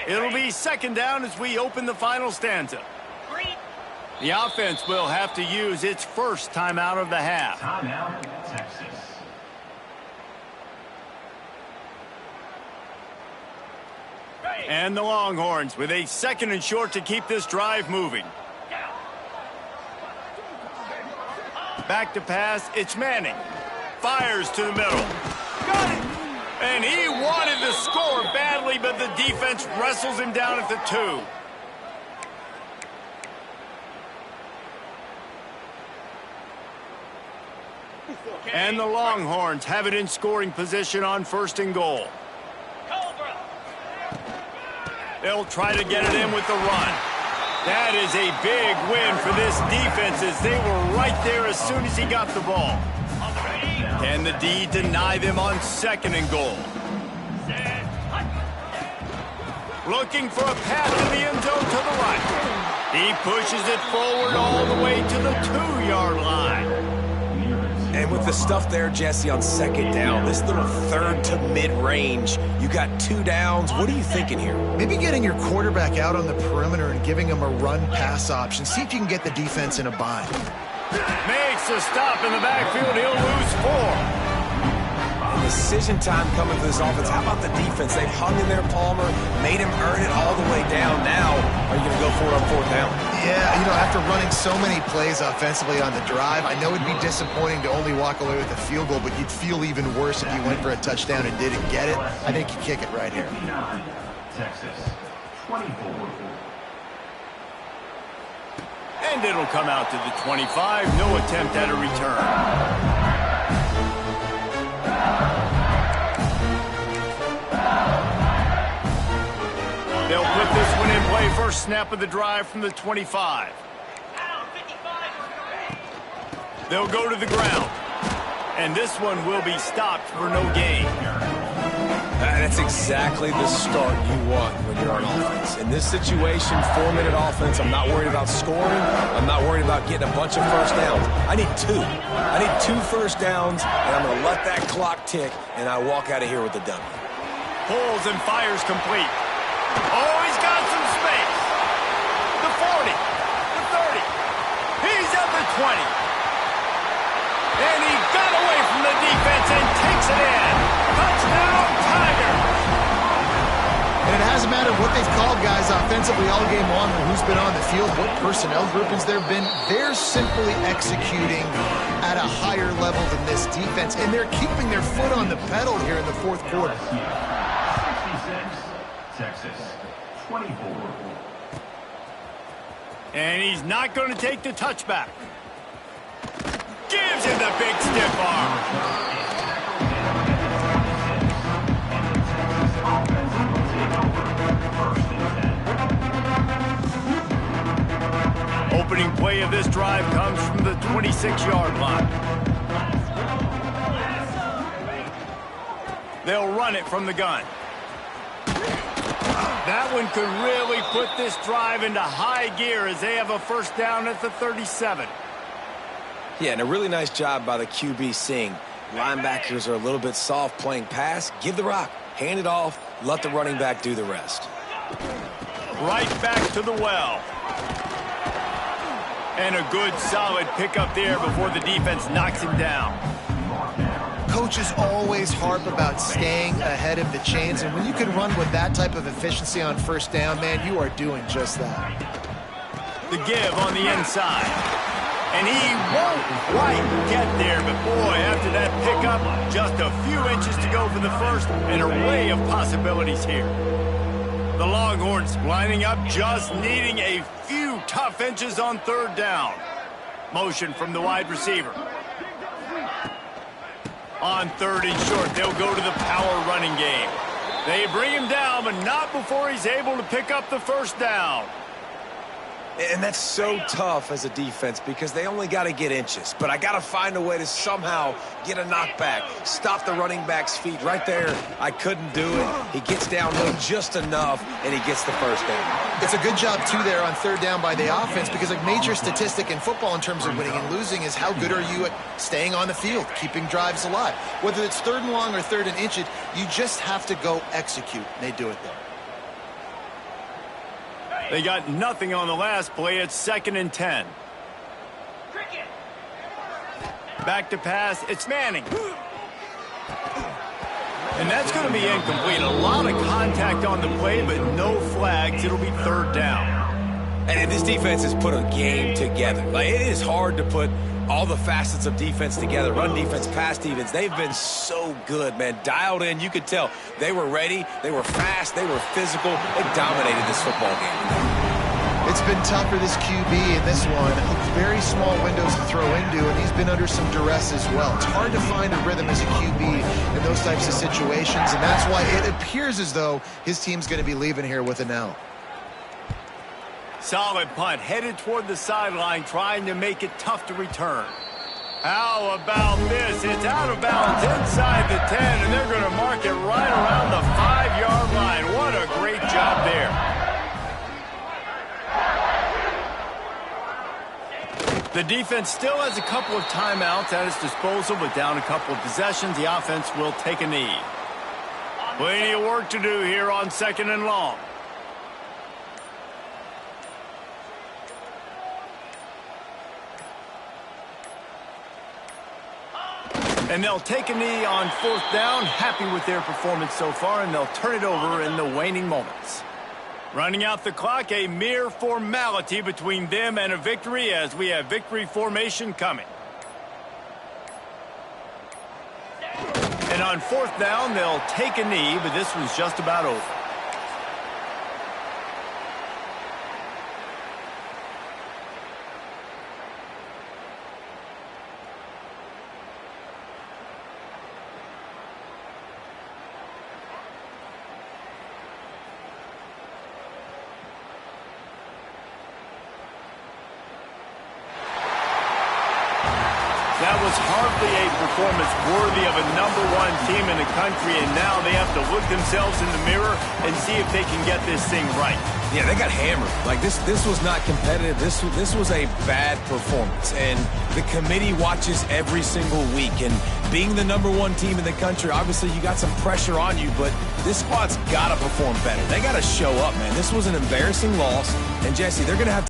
It'll be second down as we open the final stanza. The offense will have to use its first timeout of the half. Timeout, Texas. And the Longhorns with a second and short to keep this drive moving. Back to pass, it's Manning. Fires to the middle. Got it! And he wanted to score badly, but the defense wrestles him down at the 2. And the Longhorns have it in scoring position on first and goal. They'll try to get it in with the run. That is a big win for this defense as they were right there as soon as he got the ball. Can the D deny them on second and goal? Looking for a path to the end zone to the right. He pushes it forward all the way to the 2-yard line. And with the stuff there, Jesse, on second down, this little third to mid-range, you got 2 downs. What are you thinking here? Maybe getting your quarterback out on the perimeter and giving him a run-pass option. See if you can get the defense in a bind. Makes a stop in the backfield. He'll lose 4. And decision time coming for this offense. How about the defense? They've hung in there, Palmer, made him earn it all the way down. Now, are you going to go for it on fourth down? Yeah, you know, after running so many plays offensively on the drive, I know it'd be disappointing to only walk away with a field goal, but you'd feel even worse if you went for a touchdown and didn't get it. I think you kick it right here. Texas, 24. And it'll come out to the 25. No attempt at a return. They'll put this one in play first snap of the drive from the 25. They'll go to the ground. And this one will be stopped for no gain. That's exactly the start you want when you're on offense. In this situation, 4-minute offense, I'm not worried about scoring. I'm not worried about getting a bunch of first downs. I need 2. I need 2 first downs, and I'm going to let that clock tick, and I walk out of here with the W. Pulls and fires complete. Oh, he's got some space. The 40, the 30. He's at the 20. And he got away from the defense and takes it in. Touchdown, Tigers. And it hasn't mattered what they've called guys offensively all game long or who's been on the field, what personnel groupings there have been. They're simply executing at a higher level than this defense, and they're keeping their foot on the pedal here in the fourth quarter. 66, Texas, 24. And he's not going to take the touchback. Gives him the big stiff arm. opening play of this drive comes from the 26-yard line. They'll run it from the gun. That one could really put this drive into high gear as they have a first down at the 37. Yeah, and a really nice job by the QB seeing linebackers are a little bit soft playing pass. Give the rock, hand it off, let the running back do the rest. Right back to the well. And a good solid pickup there before the defense knocks him down. Coaches always harp about staying ahead of the chains, and when you can run with that type of efficiency on first down, man, you are doing just that. The give on the inside. And he won't quite get there, but boy, after that pickup, just a few inches to go for the first, and an array of possibilities here. The Longhorns lining up, just needing a few tough inches on third down. Motion from the wide receiver. On third and short, they'll go to the power running game. They bring him down, but not before he's able to pick up the first down. And that's so tough as a defense because they only got to get inches. But I got to find a way to somehow get a knockback, stop the running back's feet. Right there, I couldn't do it. He gets downhill just enough, and he gets the first down. It's a good job, too, there on third down by the offense because a major statistic in football in terms of winning and losing is how good are you at staying on the field, keeping drives alive. Whether it's third and long or third and inches, you just have to go execute, and they do it there. They got nothing on the last play. It's 2nd and 10. Back to pass. It's Manning. And that's going to be incomplete. A lot of contact on the play, but no flags. It'll be third down. And this defense has put a game together. Like, it is hard to put all the facets of defense together. Run defense, pass defense. They've been so good, man. Dialed in. You could tell they were ready. They were fast. They were physical. They dominated this football game. It's been tough for this QB in this one. Very small windows to throw into, and he's been under some duress as well. It's hard to find a rhythm as a QB in those types of situations, and that's why it appears as though his team's going to be leaving here with an L. Solid punt, headed toward the sideline, trying to make it tough to return. How about this? It's out of bounds inside the 10, and they're going to mark it right around the 5-yard line. What a great job there. The defense still has a couple of timeouts at its disposal, but down a couple of possessions, the offense will take a knee. Plenty of work to do here on 2nd and long. And they'll take a knee on 4th down, happy with their performance so far, and they'll turn it over in the waning moments. Running out the clock, a mere formality between them and a victory as we have victory formation coming. And on 4th down, they'll take a knee, but this one's just about over. That was hardly a performance worthy of a #1 team in the country, and now they have to look themselves in the mirror and see if they can get this thing right. Yeah, they got hammered. Like, this was not competitive. This was a bad performance, and the committee watches every single week. And being the #1 team in the country, obviously you got some pressure on you, but this squad's got to perform better. They got to show up, man. This was an embarrassing loss, and Jesse, they're going to have to